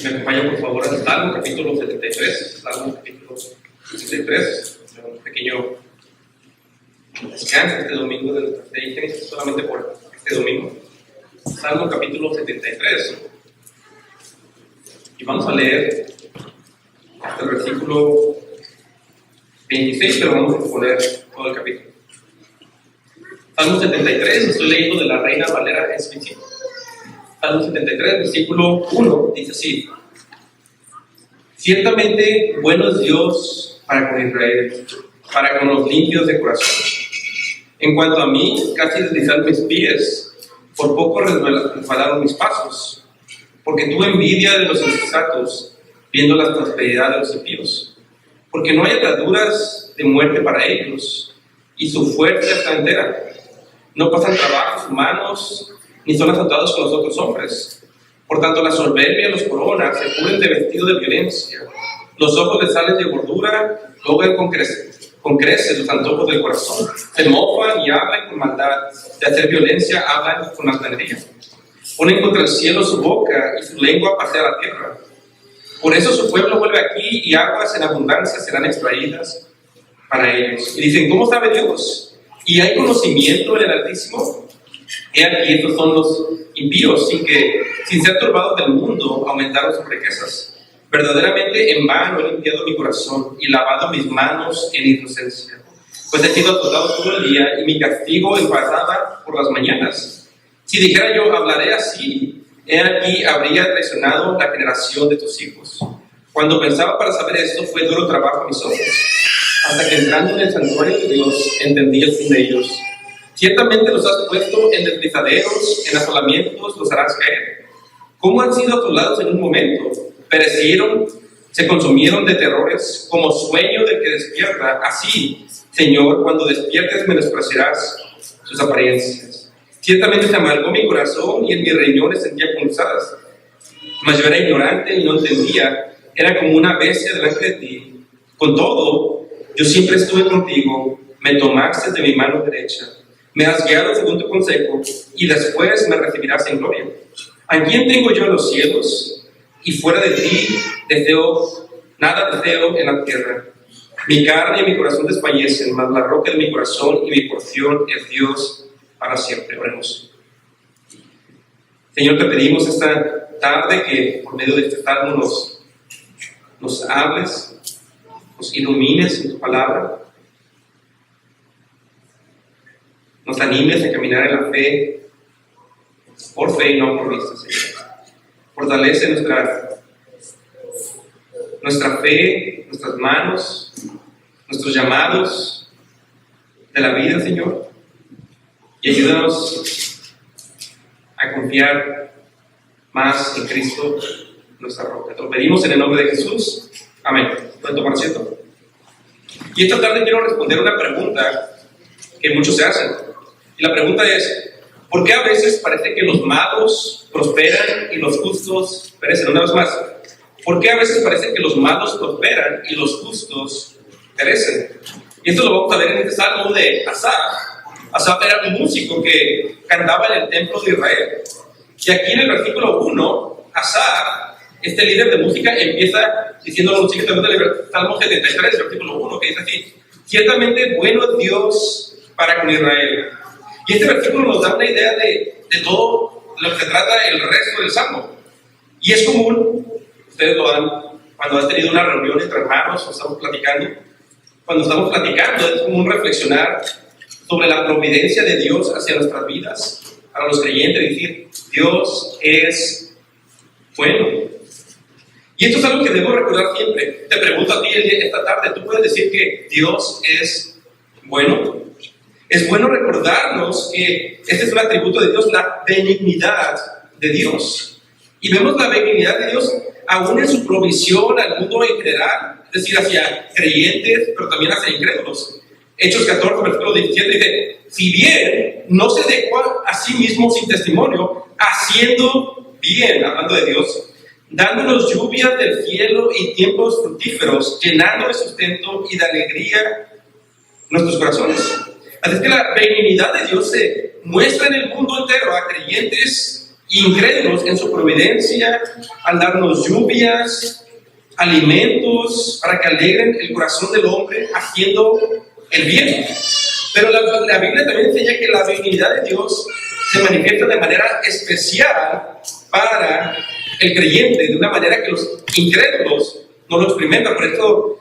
Me acompaña por favor al Salmo capítulo 73. Salmo capítulo 73. Un pequeño descanso este domingo de nuestra fe y Génesis solamente por este domingo. Salmo capítulo 73. Y vamos a leer hasta el versículo 26, pero vamos a exponer todo el capítulo. Salmo 73, estoy leyendo de la Reina Valera Espíritu. Salmo 73, versículo 1, dice así: Ciertamente bueno es Dios para con Israel, para con los limpios de corazón. En cuanto a mí, casi deslizaron mis pies, por poco resbalaron mis pasos, porque tuve envidia de los insensatos, viendo la prosperidad de los impíos, porque no hay ataduras de muerte para ellos, y su fuerza está entera. No pasan trabajos humanos, ni son azotados con los otros hombres. Por tanto, la soberbia los corona, se cubren de vestido de violencia. Los ojos les salen de gordura, logran con creces los antojos del corazón. Se mofan y hablan con maldad, de hacer violencia hablan con altanería. Ponen contra el cielo su boca y su lengua pasea la tierra. Por eso su pueblo vuelve aquí y aguas en abundancia serán extraídas para ellos. Y dicen, ¿cómo sabe Dios? ¿Y hay conocimiento en el Altísimo? He aquí, estos son los impíos, sin ser turbados del mundo, aumentaron sus riquezas. Verdaderamente en vano he limpiado mi corazón y lavado mis manos en inocencia. Pues he sido azotado todo el día y mi castigo pasaba por las mañanas. Si dijera yo, hablaré así, he aquí habría traicionado la generación de tus hijos. Cuando pensaba para saber esto, fue duro trabajo a mis ojos, hasta que entrando en el santuario de Dios, entendí el fin de ellos. Ciertamente los has puesto en deslizaderos, en asolamientos los harás caer. ¿Cómo han sido asolados en un momento? Perecieron, se consumieron de terrores, como sueño del que despierta. Así, Señor, cuando despiertes menospreciarás sus apariencias. Ciertamente se amargó mi corazón y en mis riñones sentía punzadas. Mas yo era ignorante y no entendía, era como una bestia delante de ti. Con todo, yo siempre estuve contigo, me tomaste de mi mano derecha. Me has guiado según tu consejo, y después me recibirás en gloria. ¿A quién tengo yo en los cielos? Y fuera de ti nada deseo en la tierra. Mi carne y mi corazón desfallecen, mas la roca de mi corazón y mi porción es Dios para siempre. Oremos. Señor, te pedimos esta tarde que por medio de este salmo nos hables, nos ilumines en tu palabra, nos animes a caminar en la fe, por fe y no por vista, Señor. Fortalece nuestra fe, nuestras manos, nuestros llamados de la vida, Señor, y ayúdanos a confiar más en Cristo, nuestra roca. Te lo pedimos en el nombre de Jesús. Amén. ¿Pueden tomar asiento? Y esta tarde quiero responder una pregunta que muchos se hacen. Y la pregunta es, ¿por qué a veces parece que los malos prosperan y los justos perecen? Una vez más, ¿por qué a veces parece que los malos prosperan y los justos perecen? Y esto lo vamos a ver en este salmo de Asaf. Asaf era un músico que cantaba en el templo de Israel. Y aquí en el versículo 1, Asaf, este líder de música, empieza diciendo lo siguiente del Salmo 73, versículo 1, que dice así: Ciertamente bueno es Dios para con Israel. Y este versículo nos da una idea de todo lo que se trata el resto del Salmo. Y es común, ustedes lo dan cuando han tenido una reunión entre hermanos o estamos platicando. Cuando estamos platicando es común reflexionar sobre la providencia de Dios hacia nuestras vidas, para los creyentes, decir, Dios es bueno. Y esto es algo que debo recordar siempre. Te pregunto a ti esta tarde, ¿tú puedes decir que Dios es bueno? Es bueno recordarnos que este es un atributo de Dios, la benignidad de Dios. Y vemos la benignidad de Dios aún en su provisión al mundo en general, es decir, hacia creyentes, pero también hacia incrédulos. Hechos 14, versículo 17 dice: Si bien no se dejó a sí mismo sin testimonio, haciendo bien, hablando de Dios, dándonos lluvias del cielo y tiempos fructíferos, llenando de sustento y de alegría nuestros corazones. Así es que la benignidad de Dios se muestra en el mundo entero a creyentes incrédulos en su providencia, al darnos lluvias, alimentos, para que alegren el corazón del hombre haciendo el bien. Pero la Biblia también enseña que la benignidad de Dios se manifiesta de manera especial para el creyente, de una manera que los incrédulos no lo experimentan. Por esto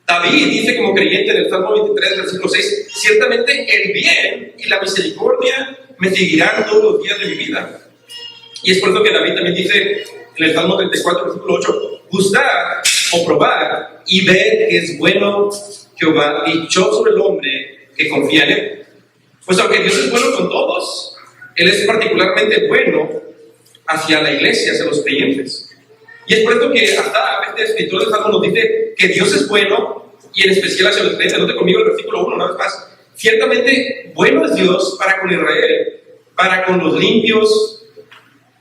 David dice como creyente en el Salmo 23, versículo 6, ciertamente el bien y la misericordia me seguirán todos los días de mi vida. Y es por eso que David también dice en el Salmo 34, versículo 8, gustad o probad y ver que es bueno Jehová, dichoso el hombre que confía en él. Pues aunque Dios es bueno con todos, Él es particularmente bueno hacia la iglesia, hacia los creyentes. Y es por eso que hasta este escritor del Salmo nos dice que Dios es bueno y en especial hacia los creyentes. Note conmigo el versículo 1, una vez más. Ciertamente bueno es Dios para con Israel, para con los limpios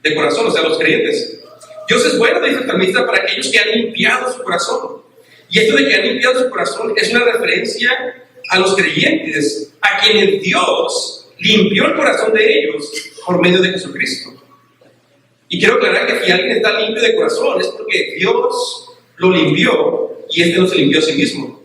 de corazón, o sea, los creyentes. Dios es bueno, dice el salmista, para aquellos que han limpiado su corazón. Y esto de que han limpiado su corazón es una referencia a los creyentes, a quienes Dios limpió el corazón de ellos por medio de Jesucristo. Y quiero aclarar que si alguien está limpio de corazón es porque Dios lo limpió y este no se limpió a sí mismo.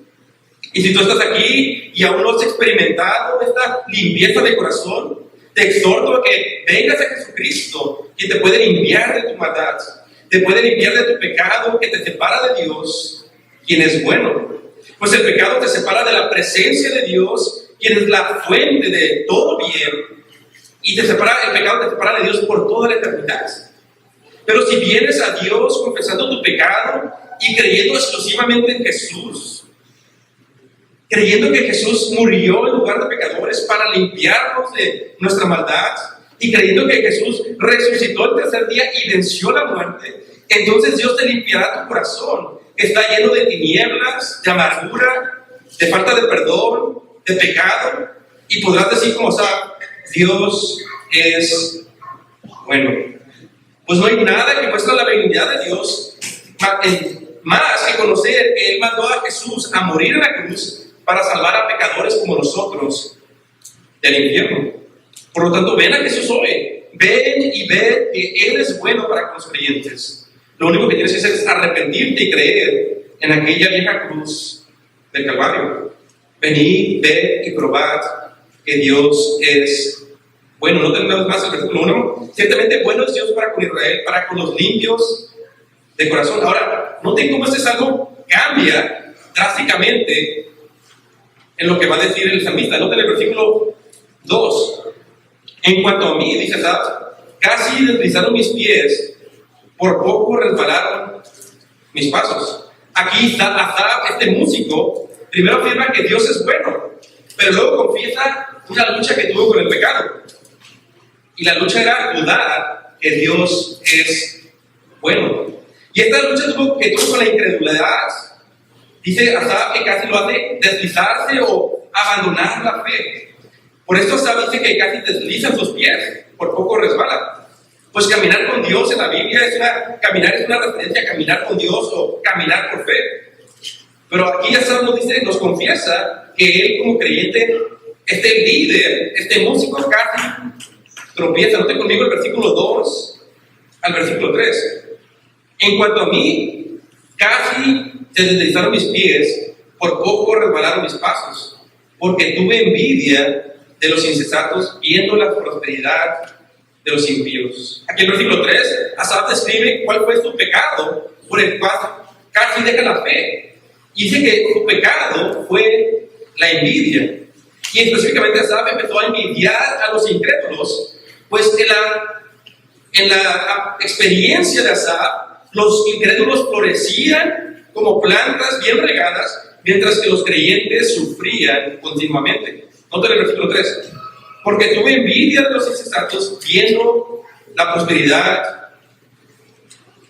Y si tú estás aquí y aún no has experimentado esta limpieza de corazón, te exhorto a que vengas a Jesucristo, que te puede limpiar de tu maldad, te puede limpiar de tu pecado, que te separa de Dios, quien es bueno. Pues el pecado te separa de la presencia de Dios, quien es la fuente de todo bien, y el pecado te separa de Dios por toda la eternidad. Pero si vienes a Dios confesando tu pecado y creyendo exclusivamente en Jesús, creyendo que Jesús murió en lugar de pecadores para limpiarnos de nuestra maldad, y creyendo que Jesús resucitó el tercer día y venció la muerte, entonces Dios te limpiará tu corazón, que está lleno de tinieblas, de amargura, de falta de perdón, de pecado, y podrás decir como Asaf, Dios es bueno. Pues no hay nada que muestre la benignidad de Dios más que conocer que Él mandó a Jesús a morir en la cruz para salvar a pecadores como nosotros del infierno. Por lo tanto, ven a Jesús hoy. Ven y ve que Él es bueno para los creyentes. Lo único que tienes que hacer es arrepentirte y creer en aquella vieja cruz del Calvario. Venid, ved y probad que Dios es bueno. No tenemos más el versículo 1. Ciertamente bueno es Dios para con Israel, para con los limpios de corazón. Ahora, noten cómo este salmo cambia drásticamente en lo que va a decir el salmista. Noten el versículo 2. En cuanto a mí, dice Asaf, casi deslizaron mis pies, por poco resbalaron mis pasos. Aquí está Asaf, este músico, primero afirma que Dios es bueno, pero luego confiesa una lucha que tuvo con el pecado. Y la lucha era dudar que Dios es bueno. Y esta lucha que tuvo con la incredulidad, dice Asaf que casi lo hace deslizarse o abandonar la fe. Por esto Asaf dice que casi deslizan sus pies, por poco resbala. Pues caminar con Dios en la Biblia caminar es una referencia a caminar con Dios o caminar por fe. Pero aquí Asaf nos confiesa que él como creyente, este líder, este músico casi tropieza. Note conmigo el versículo 2 al versículo 3. En cuanto a mí, casi se deslizaron mis pies, por poco resbalaron mis pasos, porque tuve envidia de los insensatos, viendo la prosperidad de los impíos. Aquí en el versículo 3, Asaf describe cuál fue su pecado por el cual casi deja la fe. Y dice que su pecado fue la envidia. Y específicamente Asaf empezó a envidiar a los incrédulos, pues en la experiencia de Asaf, los incrédulos florecían como plantas bien regadas, mientras que los creyentes sufrían continuamente. Nota el versículo 3. Porque tuve envidia de los insensatos, viendo la prosperidad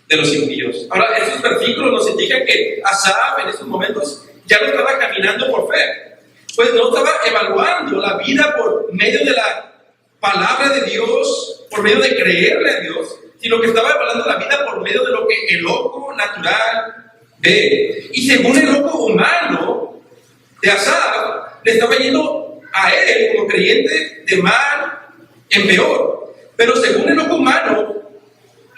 de los impíos. Ahora, estos versículos nos indican que Asaf en estos momentos ya no estaba caminando por fe, pues no estaba evaluando la vida por medio de la palabra de Dios, por medio de creerle a Dios, sino que estaba evaluando la vida por medio de lo que el ojo natural ve. Y según el ojo humano de Asaf, le estaba yendo a él como creyente de mal en peor. Pero según el ojo humano,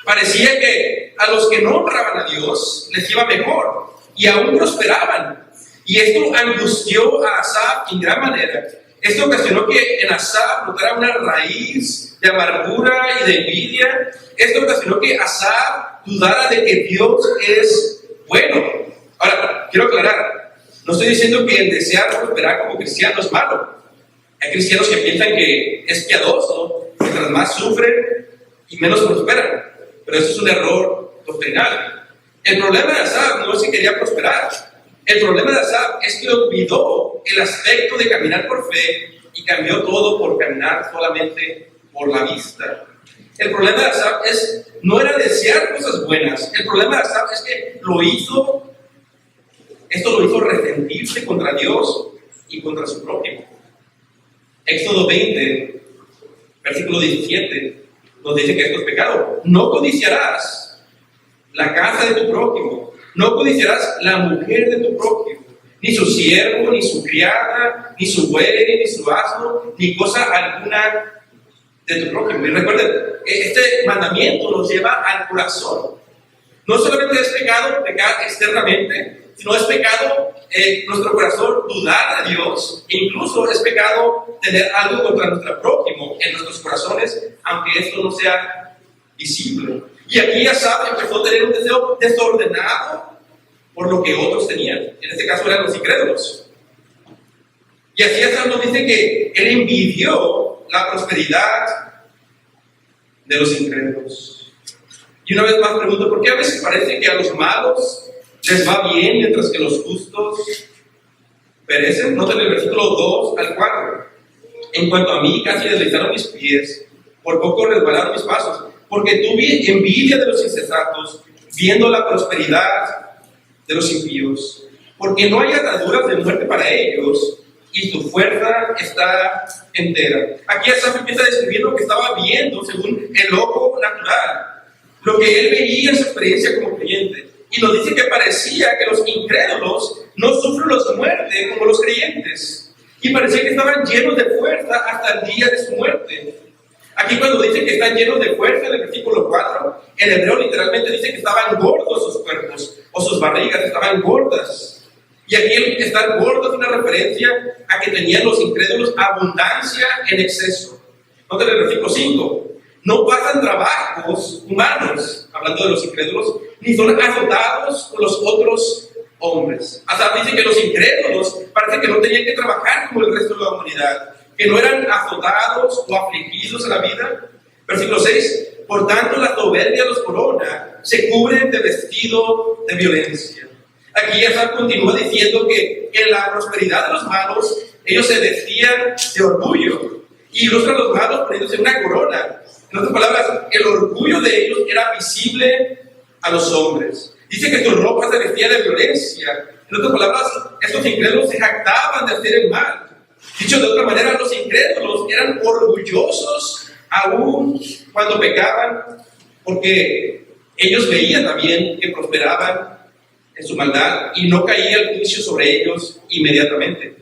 parecía que a los que no honraban a Dios les iba mejor y aún prosperaban. Y esto angustió a Asaf en gran manera. Esto ocasionó que en Asaf brotara una raíz de amargura y de envidia. Esto ocasionó que Asaf dudara de que Dios es bueno. Ahora, quiero aclarar, no estoy diciendo que el desear prosperar como cristiano es malo. Hay cristianos que piensan que es piadoso, mientras más sufren y menos prosperan. Pero eso es un error doctrinal. El problema de Asaf no es que quería prosperar. El problema de Asaf es que olvidó el aspecto de caminar por fe y cambió todo por caminar solamente por la vista. El problema de Asaf no era desear cosas buenas. El problema de Asaf es que esto lo hizo resentirse contra Dios y contra su prójimo. Éxodo 20, versículo 17, nos dice que esto es pecado. No codiciarás la casa de tu prójimo. No codiciarás la mujer de tu prójimo, ni su siervo, ni su criada, ni su buey, ni su asno, ni cosa alguna de tu prójimo. Y recuerden, este mandamiento nos lleva al corazón. No solamente es pecado pecar externamente, sino es pecado nuestro corazón dudar de Dios, e incluso es pecado tener algo contra nuestro prójimo en nuestros corazones, aunque esto no sea visible. Y aquí Asaf empezó a tener un deseo desordenado por lo que otros tenían. En este caso eran los incrédulos. Y así Asaf nos dice que él envidió la prosperidad de los incrédulos. Y una vez más pregunto, ¿por qué a veces parece que a los malos les va bien mientras que los justos perecen? Noten el versículo 2 al 4. En cuanto a mí, casi deslizaron mis pies, por poco resbalaron mis pasos, porque tuve envidia de los insensatos, viendo la prosperidad de los impíos, porque no hay ataduras de muerte para ellos, y su fuerza está entera. Aquí Asaf empieza a describir lo que estaba viendo según el ojo natural, lo que él veía en su experiencia como creyente. Y nos dice que parecía que los incrédulos no sufren la muerte como los creyentes. Y parecía que estaban llenos de fuerza hasta el día de su muerte. Aquí cuando dice que están llenos de fuerza, en el versículo 4, en hebreo literalmente dice que estaban gordos sus cuerpos, o sus barrigas estaban gordas. Y aquí el estar gordo es una referencia a que tenían los incrédulos abundancia en exceso. Noten el versículo 5. No pasan trabajos humanos, hablando de los incrédulos, ni son azotados por los otros hombres. Hasta dice que los incrédulos parece que no tenían que trabajar como el resto de la humanidad, que no eran azotados o afligidos en la vida. Versículo 6. Por tanto, la soberbia los corona, se cubren de vestido de violencia. Aquí ya continúa diciendo que en la prosperidad de los malos, ellos se vestían de orgullo. Y ilustran a los malos poniéndose una corona. En otras palabras, el orgullo de ellos era visible a los hombres. Dice que su ropa se vestía de violencia. En otras palabras, estos incrédulos se jactaban de hacer el mal. Dicho de otra manera, los incrédulos eran orgullosos aún cuando pecaban, porque ellos veían también que prosperaban en su maldad y no caía el juicio sobre ellos inmediatamente.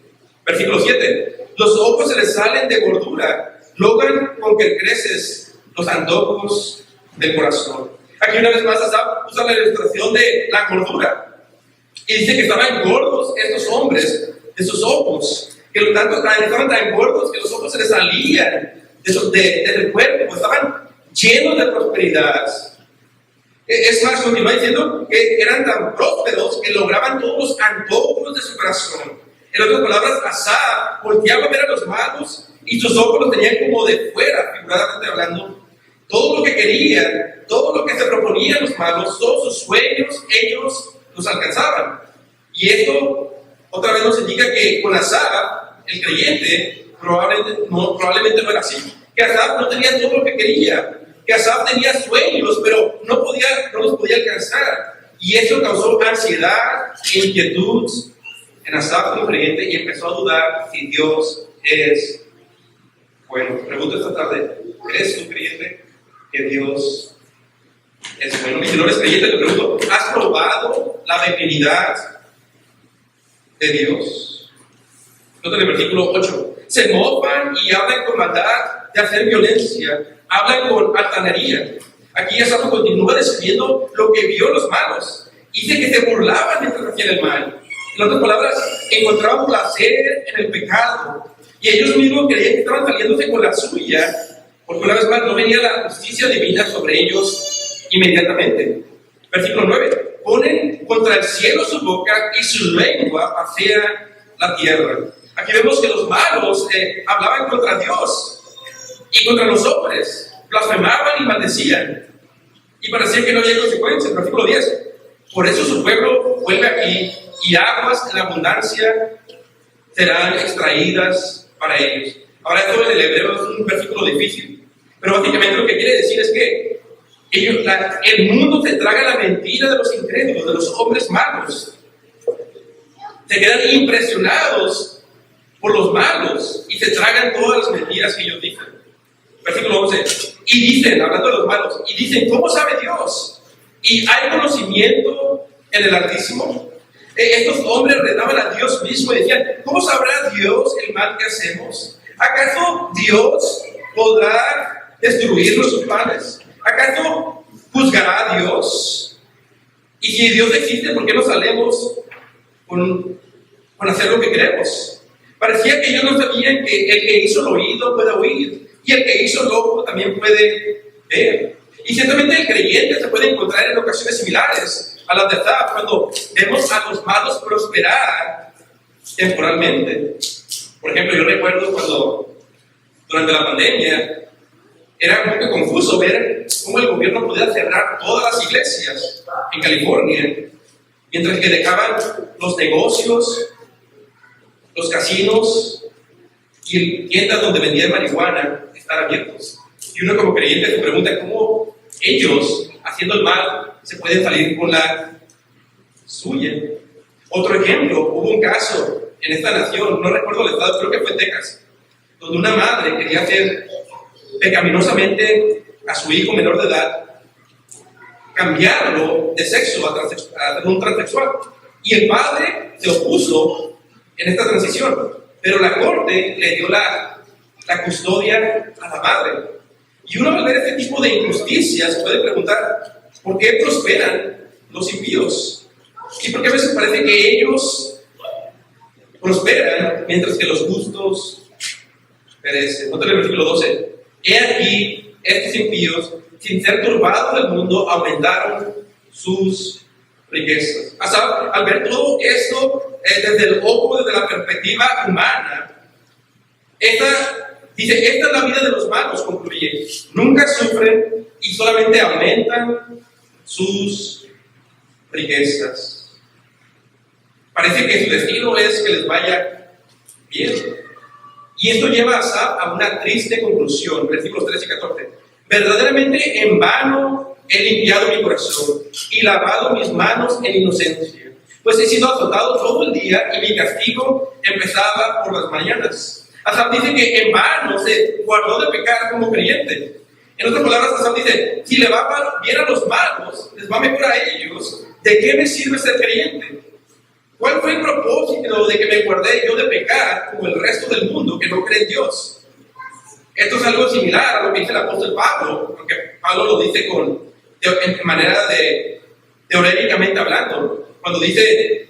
Versículo 7. Los ojos se les salen de gordura, logran con que creces los antojos del corazón. Aquí una vez más usa la ilustración de la gordura. Y dice que estaban gordos estos hombres de sus ojos, que estaban tan gordos que los ojos se les salían del cuerpo, pues estaban llenos de prosperidad. Es más, continúa diciendo que eran tan prósperos que lograban todos los antojos de su corazón. En otras palabras, Asaf volteaba a ver a los malos y sus ojos los tenían como de fuera, figuradamente hablando. Todo lo que querían, todo lo que se proponían los malos, todos sus sueños, ellos los alcanzaban. Y esto otra vez nos indica que con Asaf, el creyente, probablemente no era así. Que Asaf no tenía todo lo que quería, que Asaf tenía sueños, pero no los podía alcanzar. Y eso causó ansiedad e inquietud en Asaf como creyente y empezó a dudar si Dios es bueno. Pregunto esta tarde, ¿eres un creyente que Dios es bueno? Y si no eres creyente, te pregunto, ¿has probado la benignidad de Dios? Noten el versículo 8. Se mofan y hablan con maldad de hacer violencia. hablan con altanería. Aquí Asaf continúa describiendo lo que vio los malos. Dice que se burlaban mientras hacían el mal. En otras palabras, encontraban placer en el pecado. Y ellos mismos creían que estaban saliéndose con la suya, porque una vez más no venía la justicia divina sobre ellos inmediatamente. Versículo 9. Ponen contra el cielo su boca y su lengua pasea la tierra. Aquí vemos que los malos hablaban contra Dios y contra los hombres. Blasfemaban y maldecían. Y parecía que no había consecuencias. Versículo 10. Por eso su pueblo vuelve aquí y aguas en abundancia serán extraídas para ellos. Ahora, esto en el hebreo es un versículo difícil, pero básicamente lo que quiere decir es que el mundo se traga la mentira de los incrédulos, de los hombres malos. Se quedan impresionados por los malos y se tragan todas las mentiras que ellos dicen. Versículo 11. Y dicen, hablando de los malos, y dicen, ¿cómo sabe Dios? ¿Y hay conocimiento en el Altísimo? Estos hombres retaban a Dios mismo y decían, ¿cómo sabrá Dios el mal que hacemos? ¿Acaso Dios podrá destruir nuestros planes? ¿Acaso juzgará a Dios? Y si Dios existe, ¿por qué no salemos con hacer lo que queremos? Parecía que ellos no sabían que el que hizo el oído puede oír y el que hizo el ojo también puede ver. Y ciertamente el creyente se puede encontrar en ocasiones similares a las de Asaf, cuando vemos a los malos prosperar temporalmente. Por ejemplo, yo recuerdo cuando durante la pandemia era un poco confuso ver cómo el gobierno podía cerrar todas las iglesias en California, mientras que dejaban los negocios, los casinos y tiendas donde vendían marihuana estar abiertos. Y uno como creyente se pregunta cómo ellos, haciendo el mal, se pueden salir con la suya. Otro ejemplo, hubo un caso en esta nación, no recuerdo el estado, creo que fue en Texas, donde una madre quería hacer pecaminosamente a su hijo menor de edad, cambiarlo de sexo a un transexual. Y el padre se opuso en esta transición, pero la corte le dio la custodia a la madre. Y uno al ver este tipo de injusticias puede preguntar, ¿por qué prosperan los impíos? Y porque a veces parece que ellos prosperan mientras que los justos perecen. Nota el versículo 12. He aquí, estos impíos, sin ser turbados del mundo, aumentaron sus riquezas. Asaf, al ver todo esto desde el ojo, desde la perspectiva humana, dice, esta es la vida de los malos, concluye. Nunca sufren y solamente aumentan sus riquezas. Parece que su destino es que les vaya bien. Y esto lleva a Asaf a una triste conclusión, versículos 13 y 14. Verdaderamente en vano he limpiado mi corazón y lavado mis manos en inocencia, pues he sido azotado todo el día y mi castigo empezaba por las mañanas. Asaf dice que en vano se guardó de pecar como creyente. En otras palabras, Asaf dice, si le va bien a los malos, les va mejor a ellos, ¿de qué me sirve ser creyente? ¿Cuál fue el propósito de que me guardé yo de pecar como el resto del mundo que no cree en Dios? Esto es algo similar a lo que dice el apóstol Pablo, porque Pablo lo dice en manera de teóricamente hablando, cuando dice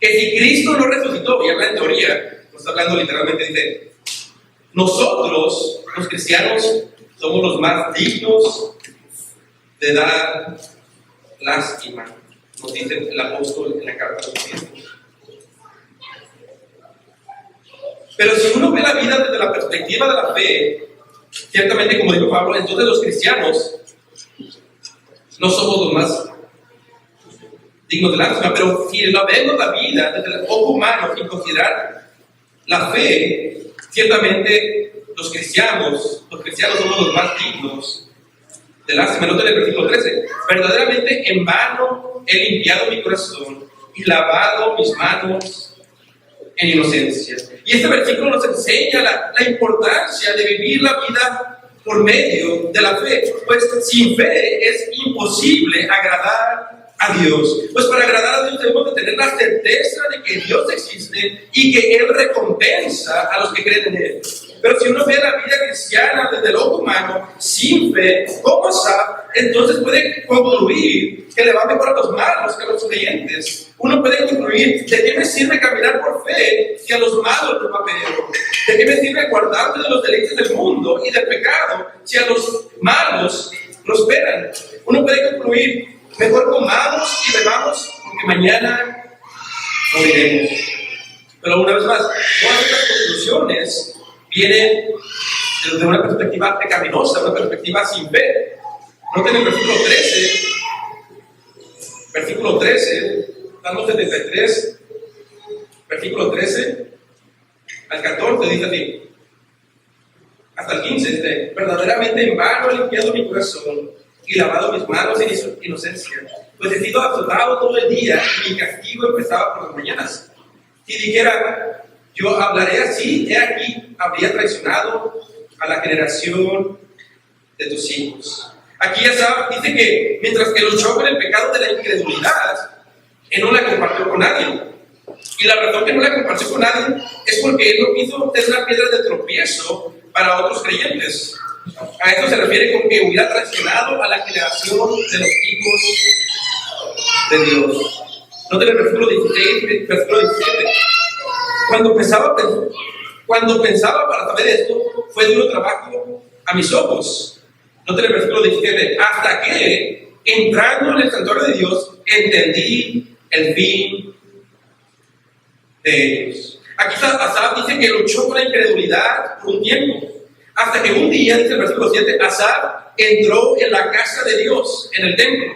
que si Cristo no resucitó, y habla en teoría, no está hablando literalmente, dice, nosotros, los cristianos, somos los más dignos de dar lástima, nos dice el apóstol en la carta de los Corintios. Pero si uno ve la vida desde la perspectiva de la fe, ciertamente, como dijo Pablo, entonces los cristianos no somos los más dignos de lástima. Pero si vemos la vida desde el ojo humano, sin considerar la fe, ciertamente los cristianos somos los más dignos de lástima. Nota el versículo 13. Verdaderamente en vano he limpiado mi corazón y lavado mis manos en inocencia. Y este versículo nos enseña la importancia de vivir la vida por medio de la fe, pues sin fe es imposible agradar a Dios. Pues para agradar a Dios debemos de tener la certeza de que Dios existe y que Él recompensa a los que creen en Él. Pero si uno ve la vida cristiana desde el ojo humano, sin fe, como Asaf, entonces puede concluir que le va mejor a los malos que a los creyentes. Uno puede concluir, ¿de qué me sirve caminar por fe si a los malos les va peor? ¿De qué me sirve guardarme de los delitos del mundo y del pecado si a los malos prosperan? Uno puede concluir, mejor comamos y bebamos porque mañana moriremos. Pero una vez más, todas estas conclusiones vienen desde una perspectiva pecaminosa, una perspectiva sin fe. Noten el versículo 13, Salmo 73, versículo 13 al 14, dice así, hasta el 15, dice, verdaderamente en vano he limpiado mi corazón y lavado mis manos en inocencia, pues he sido azotado todo el día y mi castigo empezaba por las mañanas. Si dijera, yo hablaré así, he aquí, habría traicionado a la generación de tus hijos. Aquí Asaf dice que mientras que luchó con el pecado de la incredulidad, él no la compartió con nadie. Y la razón que no la compartió con nadie es porque él no quiso ser una piedra de tropiezo para otros creyentes. A esto se refiere con que hubiera traicionado a la generación de los hijos de Dios. Noten el versículo 16, versículo 17. Cuando pensaba para saber esto, fue duro trabajo a mis ojos. Noten el versículo 17. Hasta que, entrando en el santuario de Dios, entendí el fin de ellos. Aquí Asaf dice que luchó con la incredulidad por un tiempo. Hasta que un día, dice el versículo 7, Asaf entró en la casa de Dios, en el templo,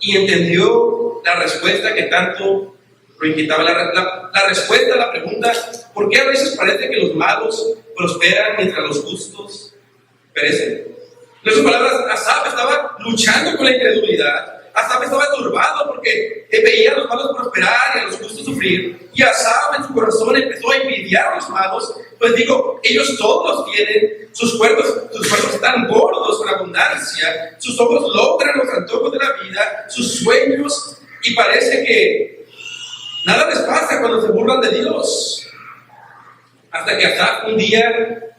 y entendió la respuesta que tanto lo inquietaba. La respuesta a la pregunta, ¿por qué a veces parece que los malos prosperan mientras los justos perecen? En otras palabras, Asaf estaba luchando con la incredulidad. Asaf estaba turbado porque veía a los malos prosperar y a los justos sufrir. Y Asaf en su corazón empezó a envidiar a los malos. Pues digo, ellos todos tienen sus cuerpos están gordos con abundancia, sus ojos logran los antojos de la vida, sus sueños, y parece que nada les pasa cuando se burlan de Dios. Hasta que Asaf un día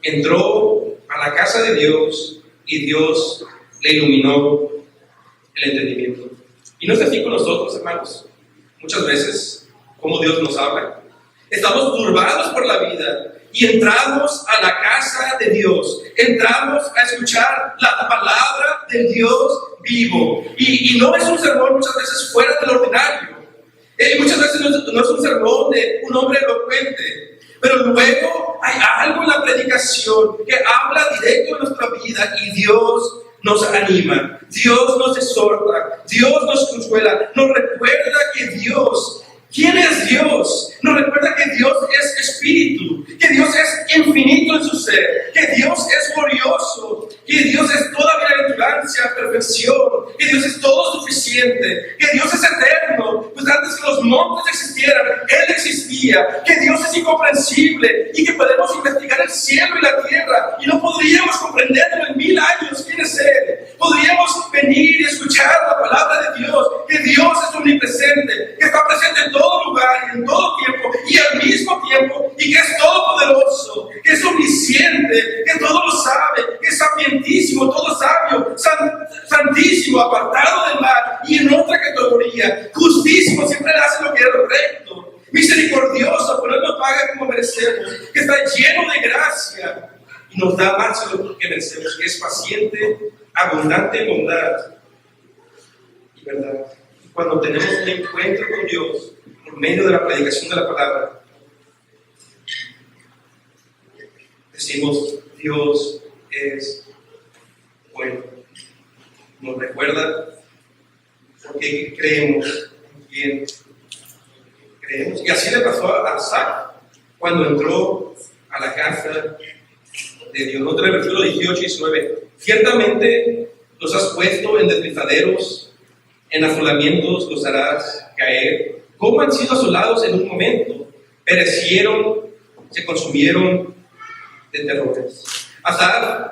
entró a la casa de Dios y Dios le iluminó el entendimiento. Y no es así con nosotros, hermanos. Muchas veces, como Dios nos habla, estamos turbados por la vida y entramos a la casa de Dios, entramos a escuchar la palabra del Dios vivo. Y no es un sermón muchas veces fuera del ordinario. Muchas veces no es un sermón de un hombre elocuente, pero luego hay algo en la predicación que habla directo en nuestra vida y Dios nos anima, Dios nos exhorta, Dios nos consuela, nos recuerda que Dios, ¿quién es Dios? Nos recuerda que Dios es espíritu, que Dios es infinito en su ser, que Dios es glorioso, que Dios es toda bienaventurancia, perfección, que Dios es todo suficiente, que Dios es eterno, pues antes que los montes existieran, Él existía, que Dios es incomprensible y que podemos investigar el cielo y la tierra y no podríamos comprenderlo en 1000 años quién es Él. Podríamos venir y escuchar la palabra de Dios, que Dios es omnipresente, que está presente en todo lugar y en todo tiempo y al mismo tiempo, y que es todopoderoso, que es omnisciente, que todo lo sabe, que es sapientísimo, todo sabio, santísimo, apartado del mal, y en otra categoría, justísimo, siempre hace lo que es recto, misericordioso, pero Él nos paga como merecemos, que está lleno de gracia y nos da más de lo que merecemos, que es paciente, abundante en bondad y verdad. Y cuando tenemos un encuentro con Dios por medio de la predicación de la palabra, decimos, Dios es bueno. Nos recuerda por qué creemos en quién creemos. Y así le pasó a Asaf cuando entró a la casa de Dios. Nota el versículo 18 y 19. Ciertamente los has puesto en deslizaderos, en asolamientos los harás caer. ¿Cómo han sido asolados en un momento? Perecieron, se consumieron de terrores. Asaf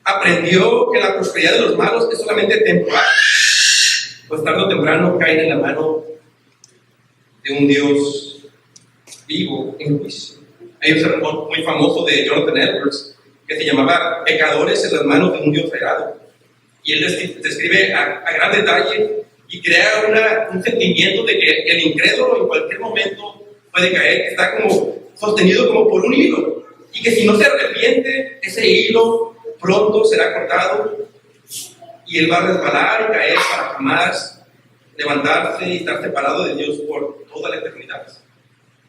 aprendió que la prosperidad de los malos es solamente temporal, pues tarde o temprano caen en la mano de un Dios vivo en juicio. Hay un sermón muy famoso de Jonathan Edwards que se llamaba Pecadores en las manos de un Dios sagrado. Y él describe a gran detalle y crea un sentimiento de que el incrédulo en cualquier momento puede caer, que está como sostenido como por un hilo, y que si no se arrepiente, ese hilo pronto será cortado y él va a resbalar y caer para jamás levantarse y estar separado de Dios por toda la eternidad.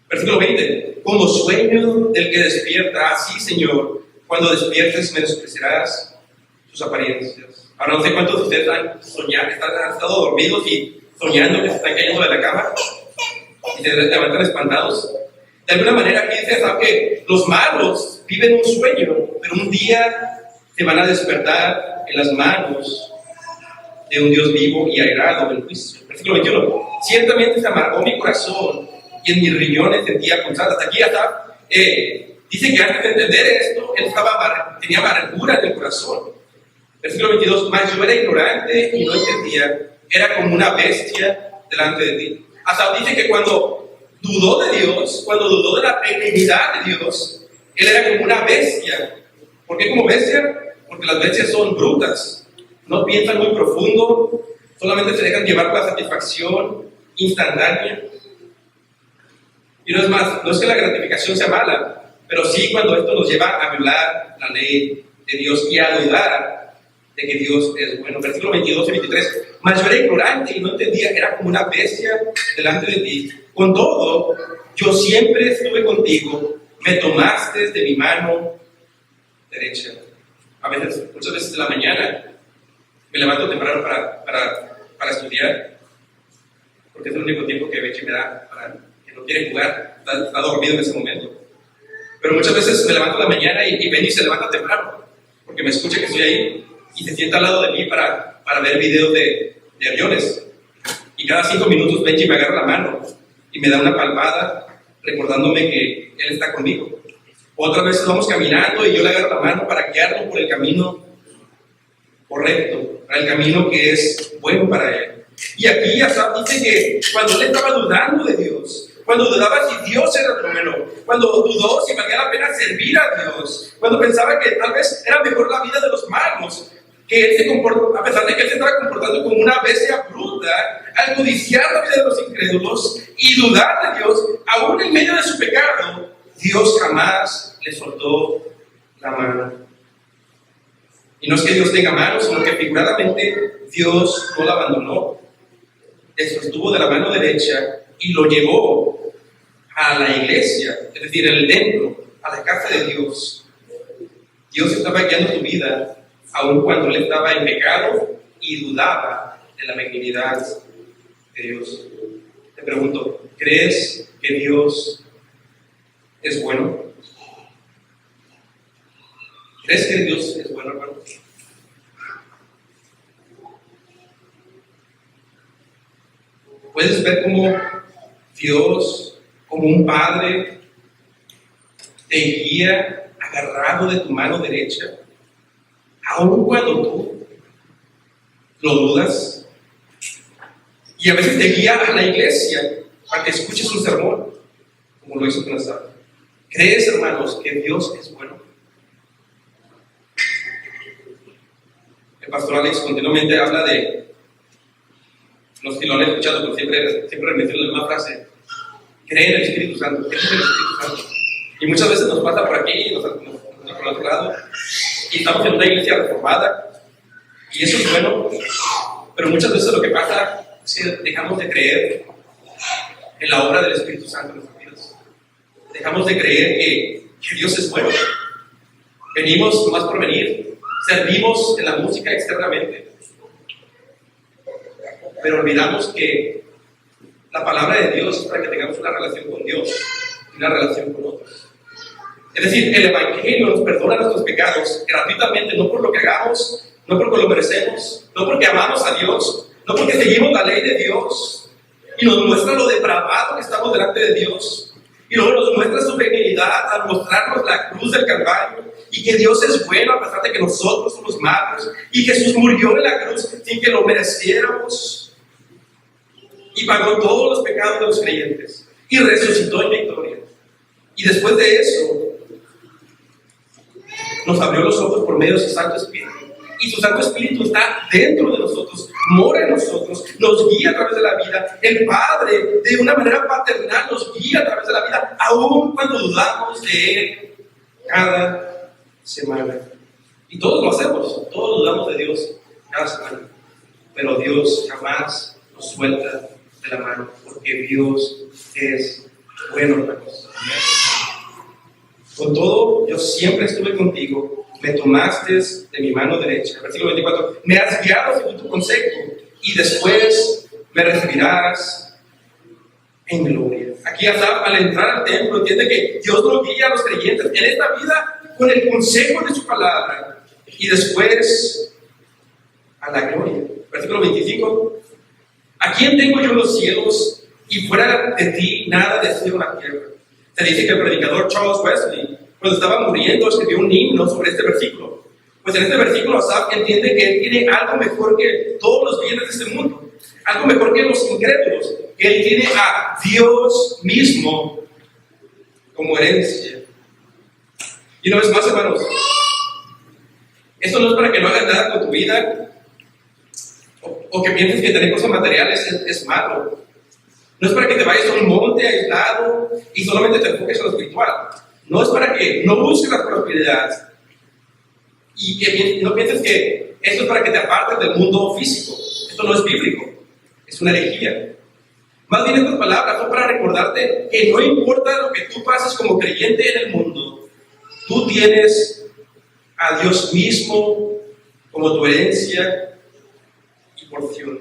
Versículo 20: como sueño del que despierta, así, Señor, cuando despiertes menospreciarás sus apariencias. Ahora, no sé cuántos de ustedes han estado dormidos y soñando que se están cayendo de la cama y se levantan espantados. De alguna manera aquí dice, ¿sabes qué? Los malos viven un sueño, pero un día se van a despertar en las manos de un Dios vivo y airado del juicio. Versículo 21: ciertamente se amargó mi corazón y en mis riñones sentía punzadas. Aquí hasta dice que antes de entender esto, él tenía amargura en el corazón. Versículo 22: mas yo era ignorante y no entendía, era como una bestia delante de ti. Hasta dice que cuando dudó de Dios, cuando dudó de la benignidad de Dios, él era como una bestia. ¿Por qué como bestia? Porque las bestias son brutas, no piensan muy profundo, solamente se dejan llevar por la satisfacción instantánea. Y no es más, no es que la gratificación sea mala, pero sí cuando esto nos lleva a violar la ley de Dios y a dudar de que Dios es bueno. Versículo 22 y 23: mas yo era ignorante y no entendía, era como una bestia delante de ti. Con todo, yo siempre estuve contigo, me tomaste de mi mano derecha. Muchas veces en la mañana me levanto temprano para estudiar, porque es el único tiempo que Bechi me da para que no quiere jugar, está dormido en ese momento. Pero muchas veces me levanto en la mañana y Benny se levanta temprano, porque me escucha que estoy ahí y se sienta al lado de mí para ver videos de aviones. Y cada 5 minutos Benji me agarra la mano y me da una palmada recordándome que él está conmigo. Otras veces vamos caminando y yo le agarro la mano para guiarlo por el camino correcto, para el camino que es bueno para él. Y aquí Asaf dice que cuando él estaba dudando de Dios, cuando dudaba si Dios era lo bueno, cuando dudó si valía la pena servir a Dios, cuando pensaba que tal vez era mejor la vida de los malos, que él se comportó, a pesar de que él se estaba comportando como una bestia bruta, al codiciar la vida de los incrédulos y dudar de Dios, aún en medio de su pecado, Dios jamás le soltó la mano. Y no es que Dios tenga mano, sino que figuradamente Dios no la abandonó. Le sostuvo de la mano derecha y lo llevó a la iglesia, es decir, el templo, a la casa de Dios. Dios estaba guiando tu vida, aun cuando él estaba en pecado y dudaba de la benignidad de Dios. Te pregunto, ¿crees que Dios es bueno? ¿Crees que Dios es bueno, hermano? Puedes ver cómo Dios, como un padre, te guía agarrado de tu mano derecha, aun cuando tú lo dudas. Y a veces te guía a la iglesia para que escuches un sermón, como lo hizo con Asaf. ¿Crees, hermanos, que Dios es bueno? El pastor Alex continuamente habla de, no sé si lo han escuchado, pero siempre menciona la misma frase: cree en el Espíritu Santo, cree en el Espíritu Santo. Y muchas veces nos pasa por aquí, nos por el otro lado, y estamos en una iglesia reformada, y eso es bueno, pero muchas veces lo que pasa es que dejamos de creer en la obra del Espíritu Santo en nuestras vidas. Dejamos de creer que Dios es bueno. Venimos nomás por venir, servimos en la música externamente, pero olvidamos que la palabra de Dios es para que tengamos una relación con Dios y una relación con otros. Es decir, el Evangelio nos perdona nuestros pecados gratuitamente, no por lo que hagamos, no porque lo merecemos, no porque amamos a Dios, no porque seguimos la ley de Dios, y nos muestra lo depravado que estamos delante de Dios, y luego nos muestra su benignidad al mostrarnos la cruz del Calvario, y que Dios es bueno a pesar de que nosotros somos malos, y Jesús murió en la cruz sin que lo mereciéramos, y pagó todos los pecados de los creyentes, y resucitó en victoria. Y después de eso, nos abrió los ojos por medio de su Santo Espíritu. Y su Santo Espíritu está dentro de nosotros, mora en nosotros, nos guía a través de la vida. El Padre, de una manera paternal, nos guía a través de la vida, aun cuando dudamos de Él cada semana. Y todos lo hacemos, todos dudamos de Dios cada semana. Pero Dios jamás nos suelta de la mano, porque Dios es bueno, hermanos. Con todo, yo siempre estuve contigo, me tomaste de mi mano derecha. Versículo 24, me has guiado según tu consejo, y después me recibirás en gloria. Aquí Asaf, al entrar al templo, entiende que Dios lo guía a los creyentes en esta vida con el consejo de su palabra, y después a la gloria. Versículo 25, ¿a quién tengo yo los cielos? Y fuera de ti nada deseo la tierra. Se dice que el predicador Charles Wesley, cuando estaba muriendo, escribió un himno sobre este versículo. Pues en este versículo Asaf entiende que él tiene algo mejor que todos los bienes de este mundo, algo mejor que los incrédulos, que él tiene a Dios mismo como herencia. Y una vez más, hermanos, esto no es para que no hagas nada con tu vida, o que pienses que tener cosas materiales es malo. No es para que te vayas a un monte aislado y solamente te enfoques en lo espiritual. No es para que no busques la prosperidad y que no pienses que esto es para que te apartes del mundo físico. Esto no es bíblico, es una herejía. Más bien estas palabras son para recordarte que no importa lo que tú pases como creyente en el mundo, tú tienes a Dios mismo como tu herencia y porción.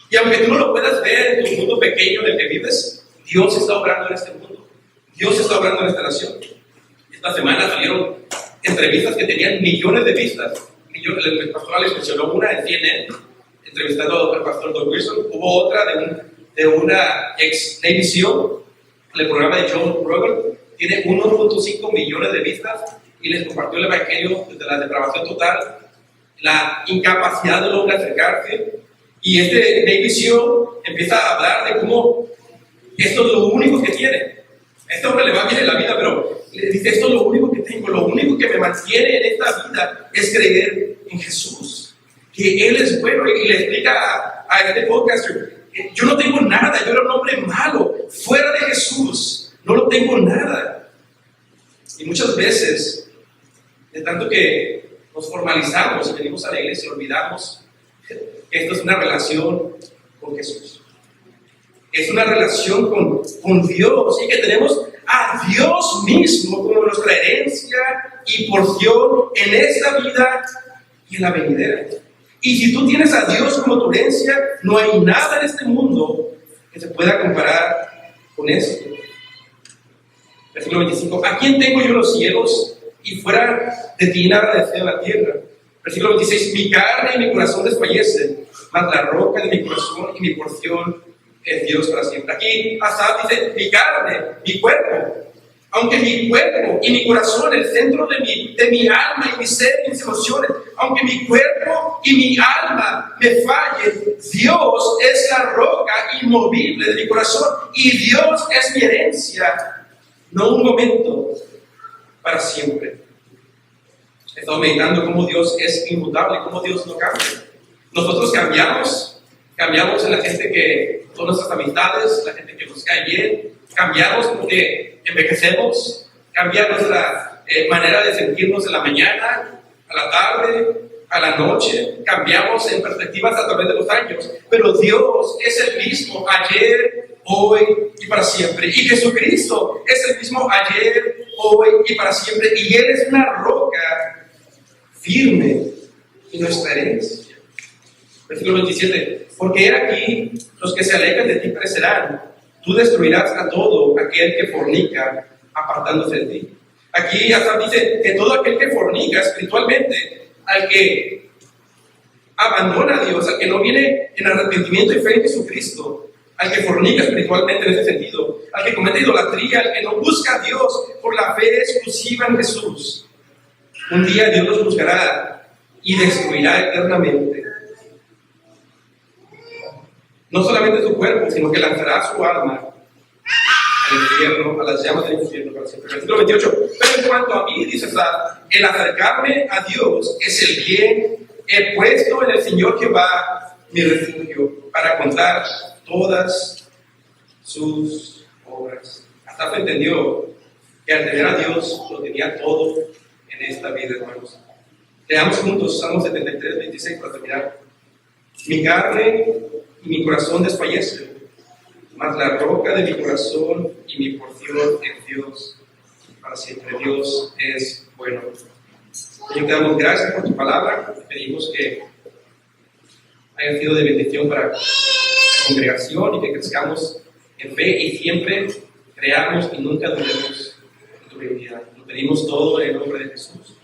Y aunque tú no lo puedas ver en tu mundo pequeño en el que vives, Dios está obrando en este mundo. Dios está obrando en esta nación. Esta semana salieron entrevistas que tenían millones de vistas. El pastor Alex mencionó una en CNN, entrevistando al pastor Doug Wilson. Hubo otra de una ex Navy SEAL, el programa de John Rogan, tiene 1.5 millones de vistas y les compartió el evangelio desde la depravación total, la incapacidad del hombre de acercarse. Y este Navy SEAL empieza a hablar de cómo esto es lo único que tiene. A este hombre le va bien en la vida, pero le dice, esto es lo único que tengo, lo único que me mantiene en esta vida es creer en Jesús, que Él es bueno. Y le explica a este podcaster, yo no tengo nada, yo era un hombre malo, fuera de Jesús, no lo tengo nada. Y muchas veces, de tanto que nos formalizamos y venimos a la iglesia, olvidamos que esto es una relación con Jesús. Es una relación con Dios, y que tenemos a Dios mismo como nuestra herencia y porción en esta vida y en la venidera. Y si tú tienes a Dios como tu herencia, no hay nada en este mundo que se pueda comparar con esto. Versículo 25, ¿a quién tengo yo los cielos? Y fuera de ti nada deseo la tierra. Versículo 26, mi carne y mi corazón desfallecen, mas la roca de mi corazón y mi porción es Dios para siempre. Aquí Asaf dice, mi carne, mi cuerpo. Aunque mi cuerpo y mi corazón, el centro de mi alma y mi ser y mis emociones, aunque mi cuerpo y mi alma me fallen, Dios es la roca inmovible de mi corazón y Dios es mi herencia, no un momento, para siempre. He estado meditando cómo Dios es inmutable, cómo Dios no cambia. Nosotros cambiamos en la gente que son nuestras amistades, la gente que nos cae bien, cambiamos porque envejecemos, cambia nuestra manera de sentirnos en la mañana, a la tarde, a la noche, cambiamos en perspectivas a través de los años, pero Dios es el mismo ayer, hoy y para siempre. Y Jesucristo es el mismo ayer, hoy y para siempre, y Él es una roca firme y nuestra herencia. Versículo 27, porque he aquí los que se alejan de ti perecerán, tú destruirás a todo aquel que fornica apartándose de ti. Aquí hasta dice que todo aquel que fornica espiritualmente, al que abandona a Dios, al que no viene en arrepentimiento y fe en Jesucristo, al que fornica espiritualmente en ese sentido, al que comete idolatría, al que no busca a Dios por la fe exclusiva en Jesús, un día Dios los buscará y destruirá eternamente. No solamente su cuerpo, sino que lanzará su alma al infierno, a las llamas del infierno para siempre. Versículo 28. Pero en cuanto a mí, dice Asaf, el acercarme a Dios es el bien. He puesto en el Señor Jehová mi refugio para contar todas sus obras. Asaf entendió que al tener a Dios lo tenía todo en esta vida, hermanos. Leamos juntos Salmo 73, 26 para terminar. Mi carne y mi corazón desfallecen, mas la roca de mi corazón y mi porción es Dios. Para siempre Dios es bueno. Señor, te damos gracias por tu palabra. Te pedimos que haya sido de bendición para la congregación y que crezcamos en fe y siempre creamos y nunca dudemos en tu divinidad. Lo pedimos todo en el nombre de Jesús.